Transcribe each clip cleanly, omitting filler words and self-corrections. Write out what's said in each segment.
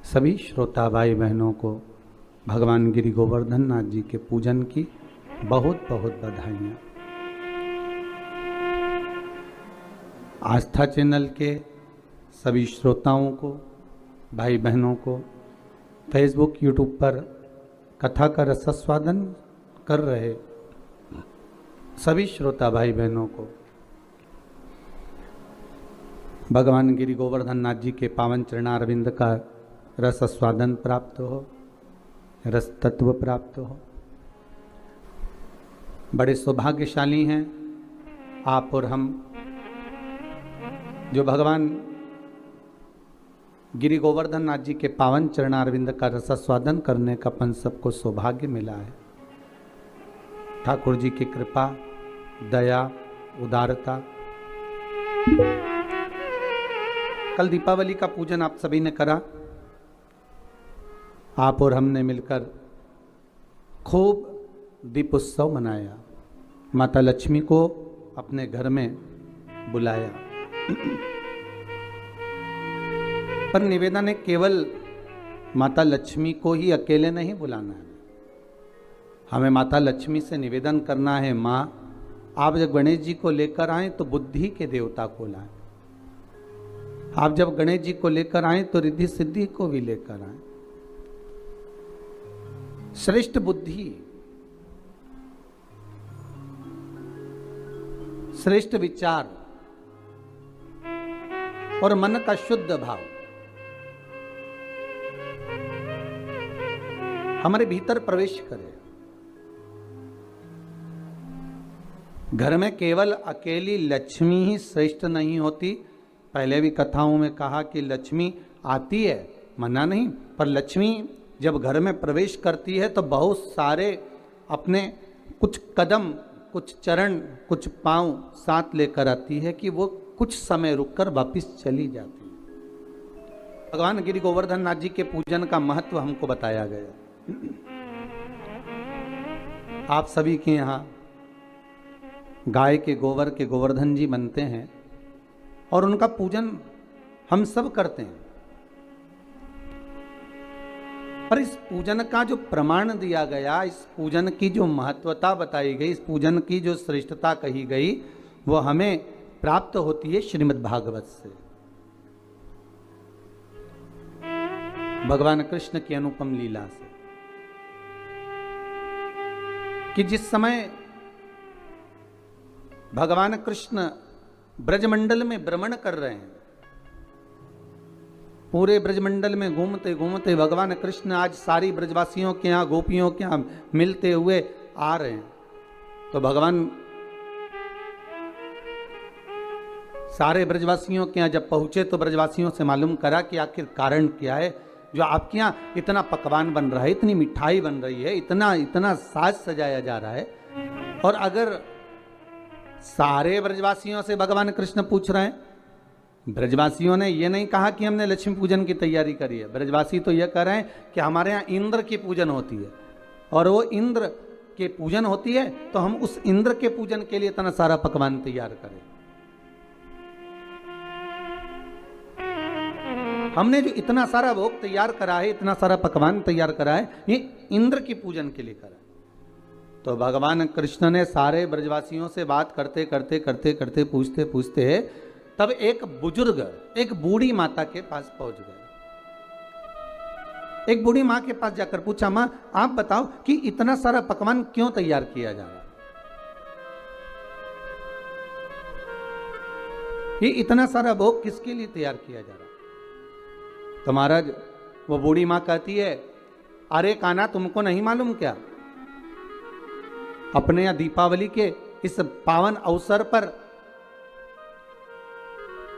सभी श्रोता भाई बहनों को भगवान गिरि गोवर्धन नाथ जी के पूजन की बहुत बहुत बधाइयाँ। आस्था चैनल के सभी श्रोताओं को, भाई बहनों को, फेसबुक यूट्यूब पर कथा का रसास्वादन कर रहे सभी श्रोता भाई बहनों को भगवान गिरि गोवर्धन नाथ जी के पावन चरणारविंद का रस स्वादन प्राप्त हो, रस तत्व प्राप्त हो। बड़े सौभाग्यशाली हैं आप और हम, जो भगवान गिरि गोवर्धन नाथ जी के पावन चरणारविंद का रस स्वादन करने का अपन सबको सौभाग्य मिला है। ठाकुर जी की कृपा, दया, उदारता। कल दीपावली का पूजन आप सभी ने करा। आप और हमने मिलकर खूब दीप उत्सव मनाया, माता लक्ष्मी को अपने घर में बुलाया। पर निवेदन है, केवल माता लक्ष्मी को ही अकेले नहीं बुलाना है। हमें माता लक्ष्मी से निवेदन करना है, माँ आप जब गणेश जी को लेकर आए तो बुद्धि के देवता को लाएं। आप जब गणेश जी को लेकर आए तो रिद्धि सिद्धि को भी लेकर आए। श्रेष्ठ बुद्धि, श्रेष्ठ विचार और मन का शुद्ध भाव हमारे भीतर प्रवेश करे। घर में केवल अकेली लक्ष्मी ही श्रेष्ठ नहीं होती। पहले भी कथाओं में कहा कि लक्ष्मी आती है, मना नहीं, पर लक्ष्मी जब घर में प्रवेश करती है तो बहुत सारे अपने कुछ कदम, कुछ चरण, कुछ पांव साथ लेकर आती है कि वो कुछ समय रुककर वापस चली जाती है। भगवान गिरि गोवर्धन नाथ जी के पूजन का महत्व हमको बताया गया। आप सभी के यहाँ गाय के गोबर के गोवर्धन जी बनते हैं और उनका पूजन हम सब करते हैं। पर इस पूजन का जो प्रमाण दिया गया, इस पूजन की जो महत्वता बताई गई, इस पूजन की जो श्रेष्ठता कही गई, वो हमें प्राप्त होती है श्रीमद् भागवत से। भगवान कृष्ण की अनुपम लीला से, कि जिस समय भगवान कृष्ण ब्रजमंडल में भ्रमण कर रहे हैं, पूरे ब्रजमंडल में घूमते घूमते भगवान कृष्ण आज सारी ब्रजवासियों के यहाँ, गोपियों के यहाँ मिलते हुए आ रहे हैं। तो भगवान सारे ब्रजवासियों के यहाँ जब पहुंचे तो ब्रजवासियों से मालूम करा कि आखिर कारण क्या है जो आपके यहाँ इतना पकवान बन रहा है, इतनी मिठाई बन रही है, इतना इतना साज सजाया जा रहा है। और अगर सारे ब्रजवासियों से भगवान कृष्ण पूछ रहे हैं, ब्रजवासियों ने ये नहीं कहा कि हमने लक्ष्मी पूजन की तैयारी करी है। ब्रजवासी तो ये कह रहे हैं कि हमारे यहाँ इंद्र की पूजन होती है और वो इंद्र के पूजन होती है तो हम उस इंद्र के पूजन के लिए इतना सारा पकवान तैयार करें। हमने जो इतना सारा भोग तैयार करा है, इतना सारा पकवान तैयार करा है, ये इंद्र की पूजन के लिए करा है। तो भगवान कृष्ण ने सारे ब्रजवासियों से बात करते करते करते करते पूछते पूछते तब एक बुजुर्ग, एक बूढ़ी माता के पास पहुंच गए। एक बूढ़ी माँ के पास जाकर पूछा, माँ आप बताओ कि इतना सारा पकवान क्यों तैयार किया जा रहा है? ये इतना सारा भोग किसके लिए तैयार किया जा रहा है? तो महाराज वो बूढ़ी माँ कहती है, अरे कान्हा तुमको नहीं मालूम क्या, अपने यहाँ दीपावली के इस पावन अवसर पर,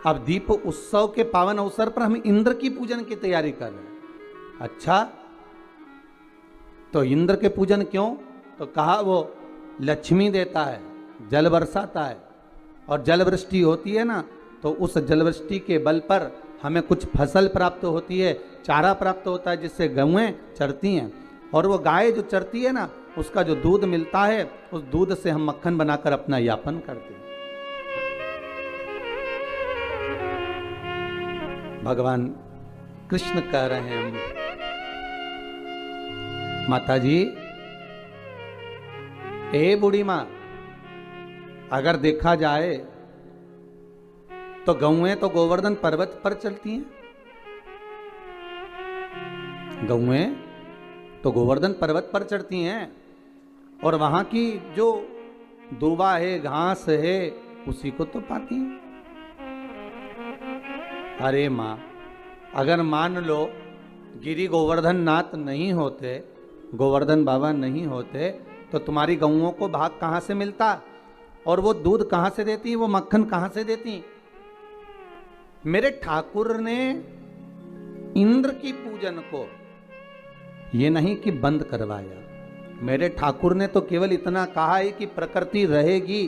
अब दीप उत्सव के पावन अवसर पर हम इंद्र की पूजन की तैयारी कर रहे हैं। अच्छा, तो इंद्र के पूजन क्यों? तो कहा वो लक्ष्मी देता है, जल बरसाता है, और जल वृष्टि होती है ना, तो उस जल वृष्टि के बल पर हमें कुछ फसल प्राप्त होती है, चारा प्राप्त होता है जिससे गौएं चरती हैं, और वो गाय जो चरती है ना, उसका जो दूध मिलता है, उस दूध से हम मक्खन बनाकर अपना यापन करते हैं। भगवान कृष्ण कह रहे हैं माता जी, ए बूढ़ी मां, अगर देखा जाए तो गौएं तो गोवर्धन पर्वत पर चलती हैं। गौएं तो गोवर्धन पर्वत पर चढ़ती हैं और वहां की जो दूबा है, घास है, उसी को तो पाती हैं। अरे मां, अगर मान लो गिरी गोवर्धन नाथ नहीं होते, गोवर्धन बाबा नहीं होते, तो तुम्हारी गौओं को भाग कहां से मिलता और वो दूध कहां से देती, वो मक्खन कहां से देती। मेरे ठाकुर ने इंद्र की पूजन को ये नहीं कि बंद करवाया, मेरे ठाकुर ने तो केवल इतना कहा है कि प्रकृति रहेगी।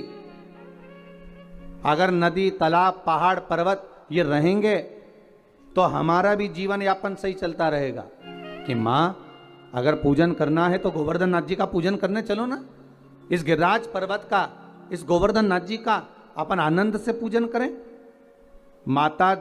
अगर नदी, तालाब, पहाड़, पर्वत ये रहेंगे तो हमारा भी जीवन यापन सही चलता रहेगा। कि मां, अगर पूजन करना है तो गोवर्धन नाथ जी का पूजन करने चलो ना, इस गिरिराज पर्वत का, इस गोवर्धन नाथ जी का अपन आनंद से पूजन करें। माता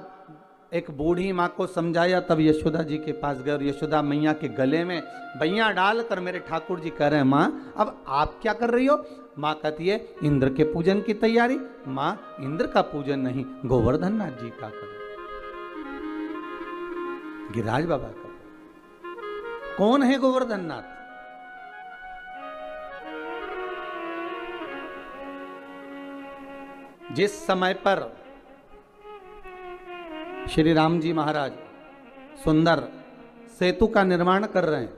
एक बूढ़ी माँ को समझाया, तब यशोदा जी के पास गए और यशोदा मैया के गले में बैया डालकर मेरे ठाकुर जी कह रहे हैं, माँ अब आप क्या कर रही हो। माँ कहती है, इंद्र के पूजन की तैयारी। माँ, इंद्र का पूजन नहीं, गोवर्धन नाथ जी का करो, गिरिराज बाबा का। कौन है गोवर्धन नाथ? जिस समय पर श्री राम जी महाराज सुंदर सेतु का निर्माण कर रहे हैं,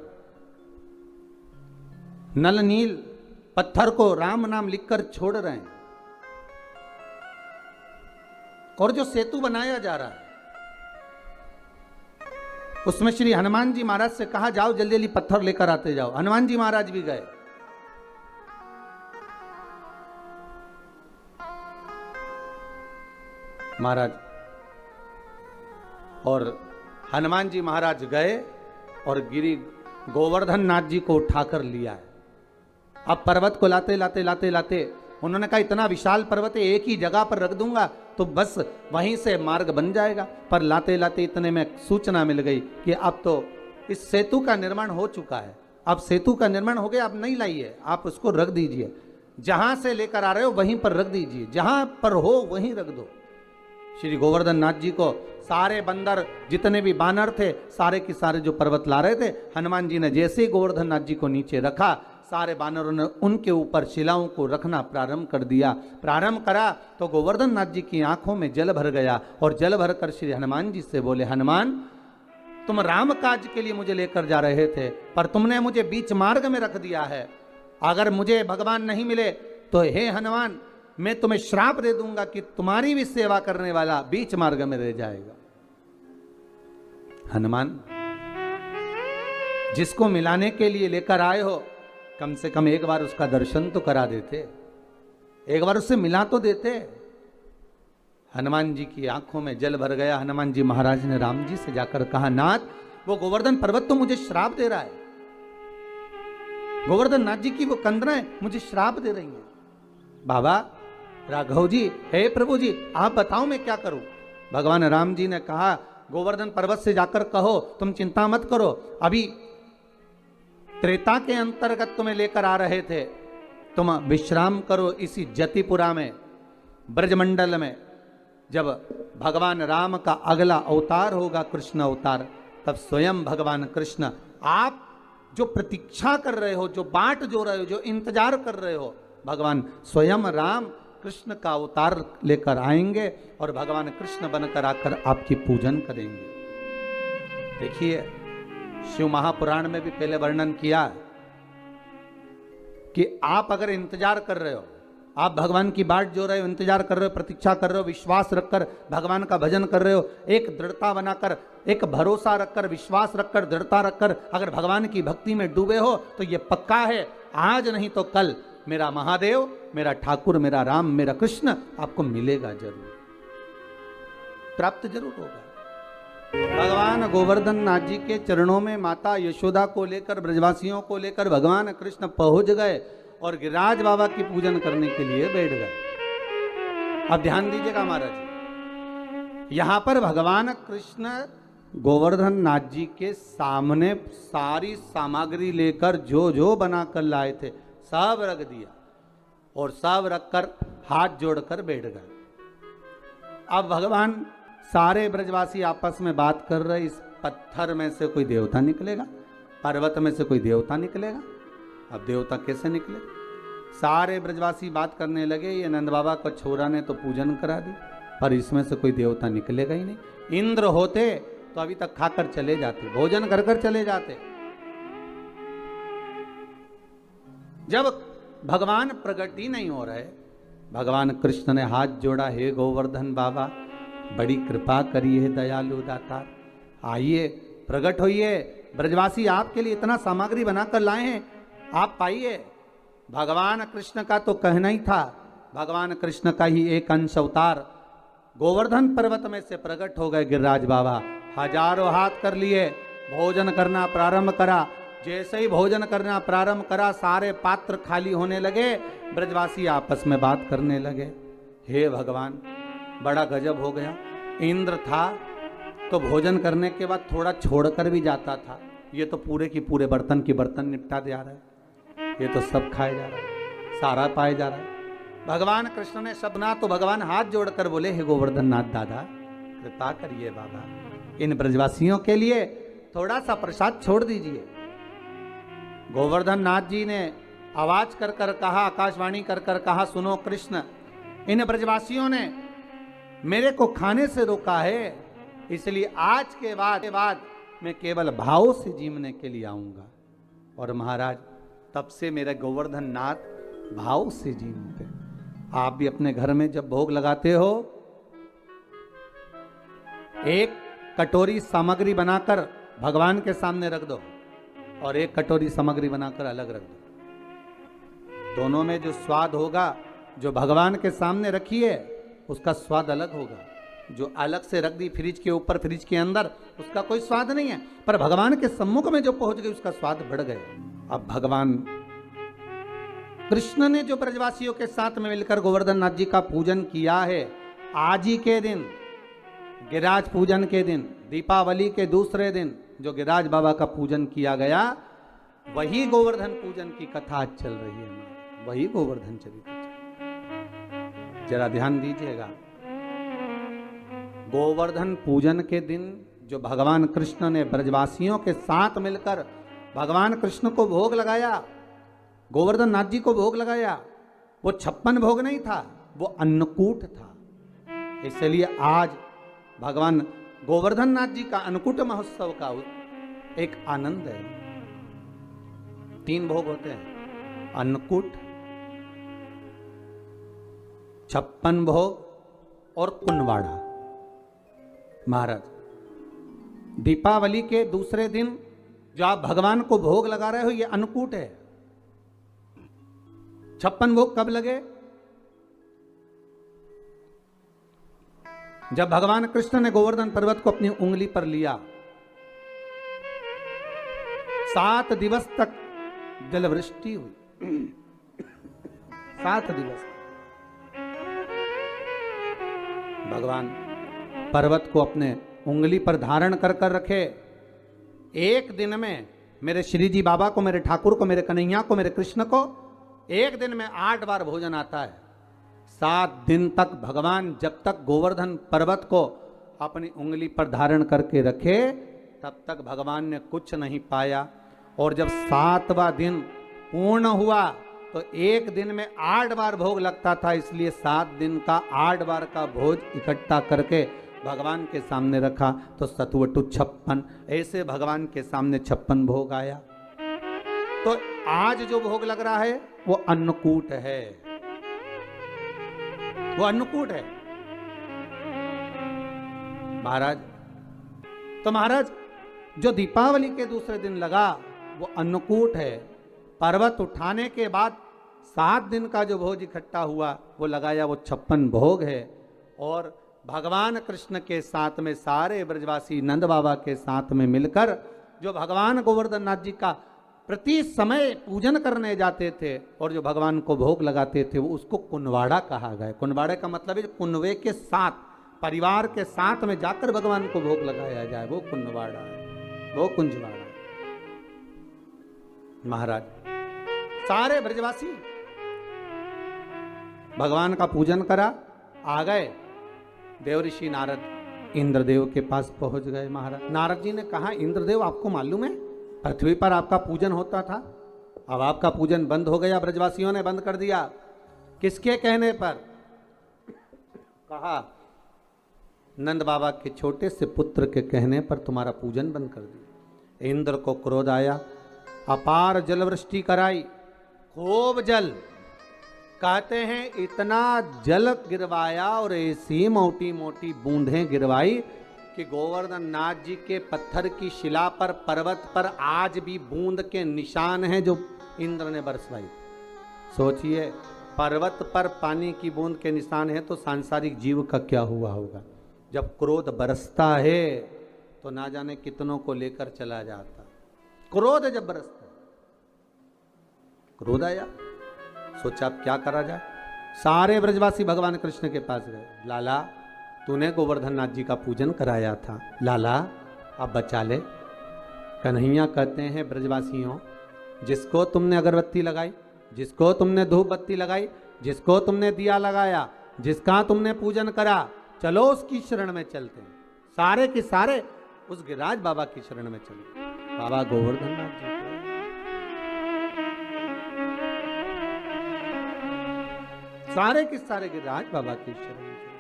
नल नील पत्थर को राम नाम लिखकर छोड़ रहे हैं, और जो सेतु बनाया जा रहा है उसमें श्री हनुमान जी महाराज से कहा, जाओ जल्दी जल्दी पत्थर लेकर आते जाओ। हनुमान जी महाराज भी गए। महाराज और हनुमान जी महाराज गए और गिरी गोवर्धन नाथ जी को उठाकर लिया है। अब पर्वत को लाते लाते लाते लाते उन्होंने कहा, इतना विशाल पर्वत है, एक ही जगह पर रख दूंगा तो बस वहीं से मार्ग बन जाएगा। पर लाते लाते इतने में सूचना मिल गई कि अब तो इस सेतु का निर्माण हो चुका है, अब सेतु का निर्माण हो गया, अब नहीं लाइए, आप उसको रख दीजिए, जहां से लेकर आ रहे हो वहीं पर रख दीजिए, जहां पर हो वहीं रख दो। श्री गोवर्धन नाथ जी को सारे बंदर, जितने भी बानर थे, सारे के सारे जो पर्वत ला रहे थे, हनुमान जी ने जैसे ही गोवर्धन नाथ जी को नीचे रखा, सारे बानरों ने उनके ऊपर शिलाओं को रखना प्रारंभ कर दिया। प्रारंभ करा तो गोवर्धन नाथ जी की आंखों में जल भर गया और जल भर कर श्री हनुमान जी से बोले, हनुमान तुम राम काज के लिए मुझे लेकर जा रहे थे, पर तुमने मुझे बीच मार्ग में रख दिया है। अगर मुझे भगवान नहीं मिले तो हे हनुमान, मैं तुम्हें श्राप दे दूंगा कि तुम्हारी भी सेवा करने वाला बीच मार्ग में रह जाएगा। हनुमान, जिसको मिलाने के लिए लेकर आए हो, कम से कम एक बार उसका दर्शन तो करा देते, एक बार उससे मिला तो देते। हनुमान जी की आंखों में जल भर गया। हनुमान जी महाराज ने राम जी से जाकर कहा, नाथ वो गोवर्धन पर्वत तो मुझे श्राप दे रहा है, गोवर्धन नाथ जी की वो कंदराएं मुझे श्राप दे रही हैं। बाबा राघव जी, हे प्रभु जी, आप बताओ मैं क्या करूं। भगवान राम जी ने कहा, गोवर्धन पर्वत से जाकर कहो तुम चिंता मत करो, अभी त्रेता के अंतर्गत तुम्हें लेकर आ रहे थे, तुम विश्राम करो इसी जतिपुरा में, ब्रजमंडल में। जब भगवान राम का अगला अवतार होगा, कृष्ण अवतार, तब स्वयं भगवान कृष्ण, आप जो प्रतीक्षा कर रहे हो, जो बाट जो रहे हो, जो इंतजार कर रहे हो, भगवान स्वयं राम कृष्ण का अवतार लेकर आएंगे और भगवान कृष्ण बनकर आकर आपकी पूजन करेंगे। देखिए, शिव महापुराण में भी पहले वर्णन किया कि आप अगर इंतजार कर रहे हो, आप भगवान की बाट जो रहे हो, इंतजार कर रहे हो, प्रतीक्षा कर रहे हो, विश्वास रखकर भगवान का भजन कर रहे हो, एक दृढ़ता बनाकर, एक भरोसा रखकर, विश्वास रखकर, दृढ़ता रखकर अगर भगवान की भक्ति में डूबे हो, तो ये पक्का है, आज नहीं तो कल मेरा महादेव, मेरा ठाकुर, मेरा राम, मेरा कृष्ण आपको मिलेगा जरूर, प्राप्त जरूर होगा। भगवान गोवर्धन नाथ जी के चरणों में माता यशोदा को लेकर, ब्रजवासियों को लेकर भगवान कृष्ण पहुंच गए और गिरिराज बाबा की पूजन करने के लिए बैठ गए। अब ध्यान दीजिएगा महाराज, यहां पर भगवान कृष्ण गोवर्धन नाथ जी के सामने सारी सामग्री लेकर जो जो बनाकर लाए थे सब रख दिया और सब रखकर हाथ जोड़कर बैठ गए। अब भगवान सारे ब्रजवासी आपस में बात कर रहे, इस पत्थर में से कोई देवता निकलेगा, पर्वत में से कोई देवता निकलेगा। अब देवता कैसे निकले? सारे ब्रजवासी बात करने लगे, ये नंद बाबा को छोरा ने तो पूजन करा दी, पर इसमें से कोई देवता निकलेगा ही नहीं। इंद्र होते तो अभी तक खाकर चले जाते, भोजन कर कर चले जाते। जब भगवान प्रकट ही नहीं हो रहे, भगवान कृष्ण ने हाथ जोड़ा, हे गोवर्धन बाबा बड़ी कृपा करिए दयालु दाता, आइए प्रकट होइए, ब्रजवासी आपके लिए इतना सामग्री बनाकर लाए हैं, आप पाइए। भगवान कृष्ण का तो कहना ही था, भगवान कृष्ण का ही एक अंश अवतार गोवर्धन पर्वत में से प्रकट हो गए गिरिराज बाबा। हजारों हाथ कर लिए, भोजन करना प्रारंभ करा। जैसे ही भोजन करना प्रारंभ करा, सारे पात्र खाली होने लगे, ब्रजवासी आपस में बात करने लगे। हे भगवान बड़ा गजब हो गया, इंद्र था तो भोजन करने के बाद थोड़ा छोड़कर भी जाता था, ये तो पूरे की पूरे बर्तन की बर्तन निपटा दे रहा है, ये तो सब खाए जा रहा है, सारा पाए जा रहा है। भगवान कृष्ण ने सब ना तो भगवान हाथ जोड़कर बोले, हे गोवर्धन नाथ दादा कृपा करिए बाबा, इन ब्रजवासियों के लिए थोड़ा सा प्रसाद छोड़ दीजिए। गोवर्धन नाथ जी ने आवाज कर कर कहा, आकाशवाणी कर कर कहा, सुनो कृष्ण, इन ब्रजवासियों ने मेरे को खाने से रोका है, इसलिए आज के बाद मैं केवल भाव से जीवने के लिए आऊंगा। और महाराज तब से मेरे गोवर्धन नाथ भाव से जीवते। आप भी अपने घर में जब भोग लगाते हो, एक कटोरी सामग्री बनाकर भगवान के सामने रख दो और एक कटोरी सामग्री बनाकर अलग रख दो। दोनों में जो स्वाद होगा, जो भगवान के सामने रखी है उसका स्वाद अलग होगा, जो अलग से रख दी फ्रिज के ऊपर फ्रिज के अंदर उसका कोई स्वाद नहीं है, पर भगवान के सम्मुख में जो पहुंच गई उसका स्वाद बढ़ गया। अब भगवान कृष्ण ने जो ब्रजवासियों के साथ में मिलकर गोवर्धन नाथ जी का पूजन किया है, आज ही के दिन गिरिराज पूजन के दिन, दीपावली के दूसरे दिन जो गिरिराज बाबा का पूजन किया गया, वही गोवर्धन पूजन की कथा आज चल रही है, वही गोवर्धन चरित्र। जरा ध्यान दीजिएगा, गोवर्धन पूजन के दिन जो भगवान कृष्ण ने ब्रजवासियों के साथ मिलकर भगवान कृष्ण को भोग लगाया, गोवर्धन नाथ जी को भोग लगाया, वो 56 भोग नहीं था, वो अन्नकूट था। इसलिए आज भगवान गोवर्धन नाथ जी का अन्नकूट महोत्सव का एक आनंद है। 3 भोग होते हैं, अन्नकूट, 56 भोग और कुनवाड़ा। महाराज दीपावली के दूसरे दिन जो आप भगवान को भोग लगा रहे हो, ये अन्नकूट है। 56 भोग कब लगे? जब भगवान कृष्ण ने गोवर्धन पर्वत को अपनी उंगली पर लिया, 7 दिवस तक जलवृष्टि हुई। 7 दिवस भगवान पर्वत को अपने उंगली पर धारण कर कर रखे। एक दिन में मेरे श्री जी बाबा को, मेरे ठाकुर को, मेरे कन्हैया को, मेरे कृष्ण को एक दिन में 8 बार भोजन आता है। 7 दिन तक भगवान जब तक गोवर्धन पर्वत को अपनी उंगली पर धारण करके रखे, तब तक भगवान ने कुछ नहीं पाया। और जब 7वां दिन पूर्ण हुआ तो एक दिन में 8 बार भोग लगता था, इसलिए 7 दिन का 8 बार का भोज इकट्ठा करके भगवान के सामने रखा, तो सतवटु 56, ऐसे भगवान के सामने 56 भोग आया। तो आज जो भोग लग रहा है वो अन्नकूट है, वो अन्नकूट है महाराज। तो महाराज जो दीपावली के दूसरे दिन लगा वो अन्नकूट है। पर्वत उठाने के बाद 7 दिन का जो भोज इकट्ठा हुआ वो लगाया, वो 56 भोग है। और भगवान कृष्ण के साथ में सारे ब्रजवासी नंद बाबा के साथ में मिलकर जो भगवान गोवर्धन नाथ जी का प्रति समय पूजन करने जाते थे और जो भगवान को भोग लगाते थे, वो उसको कुनवाड़ा कहा गया। कुनवाड़े का मतलब है कुनवे के साथ, परिवार के साथ में जाकर भगवान को भोग लगाया जाए, वो कुंजवाड़ा है, वो कुंजवाड़ा है। महाराज सारे ब्रजवासी भगवान का पूजन करा, आ गए। देवऋषि नारद इंद्रदेव के पास पहुंच गए। महाराज नारद जी ने कहा, इंद्रदेव आपको मालूम है पृथ्वी पर आपका पूजन होता था, अब आपका पूजन बंद हो गया, ब्रजवासियों ने बंद कर दिया। किसके कहने पर? कहा नंद बाबा के छोटे से पुत्र के कहने पर तुम्हारा पूजन बंद कर दिया। इंद्र को क्रोध आया, अपार जलवृष्टि कराई, खूब जल, कहते हैं इतना जल गिरवाया और ऐसी मोटी मोटी बूंदें गिरवाई कि गोवर्धन नाथ जी के पत्थर की शिला पर, पर्वत पर आज भी बूंद के निशान हैं जो इंद्र ने बरसवाई। सोचिए, पर्वत पर पानी की बूंद के निशान है तो सांसारिक जीव का क्या हुआ होगा। जब क्रोध बरसता है तो ना जाने कितनों को लेकर चला जाता। क्रोध जब बरसता, क्रोध आया, सोचा अब क्या करा जाए। सारे ब्रजवासी भगवान कृष्ण के पास गए। लाला, तूने गोवर्धन नाथ जी का पूजन कराया था, लाला अब बचा ले। कन्हैया कहते हैं, ब्रजवासियों, जिसको तुमने अगरबत्ती लगाई, जिसको तुमने धूप बत्ती लगाई, जिसको तुमने दिया लगाया, जिसका तुमने पूजन करा, चलो उसकी शरण में चलते हैं। सारे के सारे उस गिरिराज बाबा की शरण में चले। बाबा गोवर्धन नाथ जी, सारे के सारे गिरिराज बाबा की शरण में चले।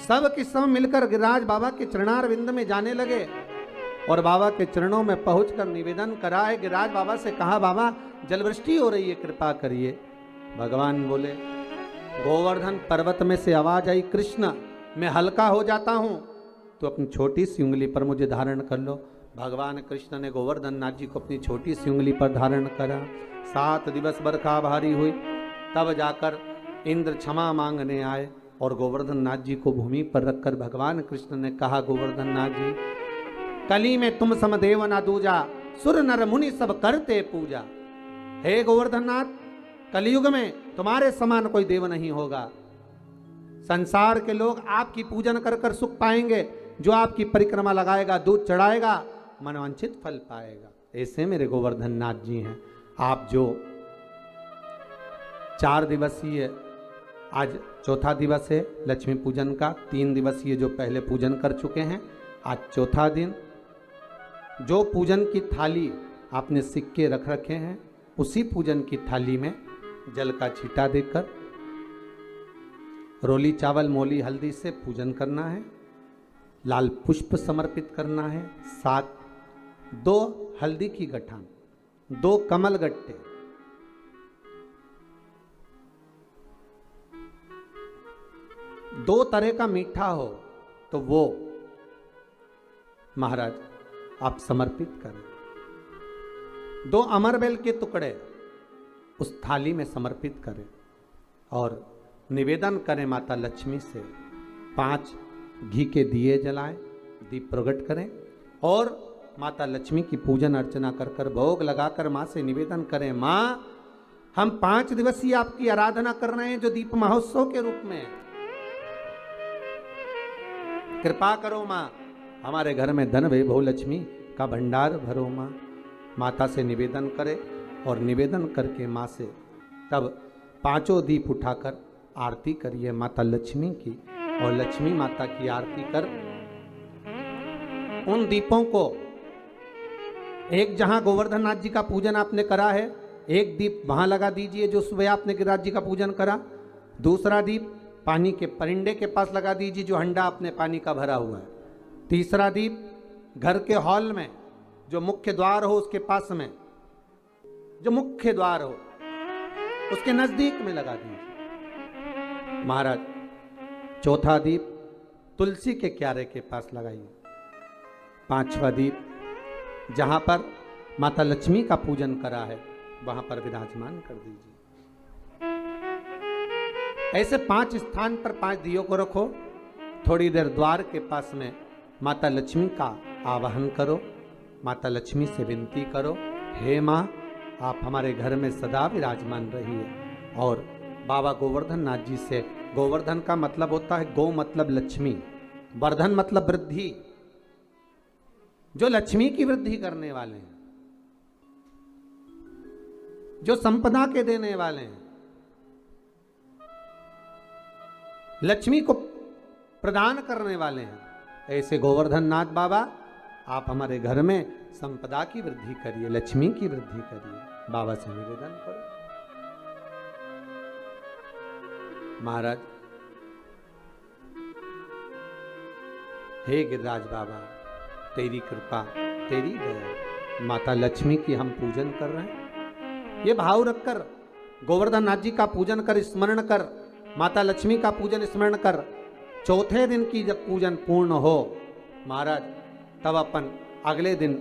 सब के सब मिलकर गिरिराज बाबा के चरणारविंद में जाने लगे और बाबा के चरणों में पहुंचकर निवेदन करा है। गिरिराज बाबा से कहा, बाबा जलवृष्टि हो रही है, कृपा करिए। भगवान बोले, गोवर्धन पर्वत में से आवाज आई, कृष्ण मैं हल्का हो जाता हूं, तो अपनी छोटी सी उंगली पर मुझे धारण कर लो। भगवान कृष्ण ने गोवर्धन नाथ जी को अपनी छोटी सी उंगली पर धारण करा। 7 दिवस बरखा भारी हुई, तब जाकर इंद्र क्षमा मांगने आए और गोवर्धन नाथ जी को भूमि पर रखकर भगवान कृष्ण ने कहा, गोवर्धन नाथ जी, कली में तुम समदेव ना दूजा, सुर नर मुनि सब करते पूजा। हे गोवर्धन नाथ, कलयुग में तुम्हारे समान कोई देव नहीं होगा। संसार के लोग आपकी पूजन कर कर सुख पाएंगे। जो आपकी परिक्रमा लगाएगा, दूध चढ़ाएगा, मनवांछित फल पाएगा। ऐसे मेरे गोवर्धन नाथ जी हैं। आप जो 4 दिवसीय, आज चौथा दिवस है लक्ष्मी पूजन का, 3 दिवसीय जो पहले पूजन कर चुके हैं, आज चौथा दिन, जो पूजन की थाली आपने सिक्के रख रखे हैं, उसी पूजन की थाली में जल का छींटा देकर रोली चावल मोली हल्दी से पूजन करना है। लाल पुष्प समर्पित करना है। 7 2 हल्दी की गठान, 2 कमल गट्टे, 2 तरह का मीठा हो तो वो महाराज आप समर्पित करें। 2 अमरबेल के टुकड़े उस थाली में समर्पित करें और निवेदन करें माता लक्ष्मी से। 5 घी के दिए जलाएं, दीप प्रकट करें और माता लक्ष्मी की पूजन अर्चना कर कर भोग लगाकर माँ से निवेदन करें, माँ हम 5 दिवसीय आपकी आराधना कर रहे हैं जो दीप महोत्सव के रूप में। कृपा करो माँ, हमारे घर में धन वैभव लक्ष्मी का भंडार भरो माँ। माता से निवेदन करे और निवेदन करके माँ से तब 5 दीप उठाकर आरती करिए माता लक्ष्मी की और लक्ष्मी माता की आरती कर उन दीपों को, एक जहां गोवर्धन नाथ जी का पूजन आपने करा है, एक दीप वहां लगा दीजिए जो सुबह आपने गिरिराज जी का पूजन करा। दूसरा दीप पानी के परिंडे के पास लगा दीजिए जो हंडा आपने पानी का भरा हुआ है। तीसरा दीप घर के हॉल में जो मुख्य द्वार हो उसके पास में, जो मुख्य द्वार हो उसके नजदीक में लगा दीजिए महाराज। चौथा दीप तुलसी के क्यारे के पास लगाइए। 5वां दीप जहां पर माता लक्ष्मी का पूजन करा है वहां पर विराजमान कर दीजिए। ऐसे 5 स्थान पर 5 दियों को रखो। थोड़ी देर द्वार के पास में माता लक्ष्मी का आवाहन करो, माता लक्ष्मी से विनती करो, हे माँ आप हमारे घर में सदा विराजमान रहिए। और बाबा गोवर्धन नाथ जी से, गोवर्धन का मतलब होता है गौ मतलब लक्ष्मी, वर्धन मतलब वृद्धि, जो लक्ष्मी की वृद्धि करने वाले हैं, जो संपदा के देने वाले हैं, लक्ष्मी को प्रदान करने वाले हैं, ऐसे गोवर्धन नाथ बाबा आप हमारे घर में संपदा की वृद्धि करिए, लक्ष्मी की वृद्धि करिए। बाबा से निवेदन करो। महाराज, हे गिरिराज बाबा, तेरी कृपा, तेरी दया, माता लक्ष्मी की हम पूजन कर रहे हैं। ये भाव रखकर गोवर्धन नाथ जी का पूजन कर, स्मरण कर, माता लक्ष्मी का पूजन स्मरण कर। चौथे दिन की जब पूजन पूर्ण हो महाराज, तब अपन अगले दिन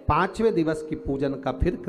5वें दिवस की पूजन का फिर क्रम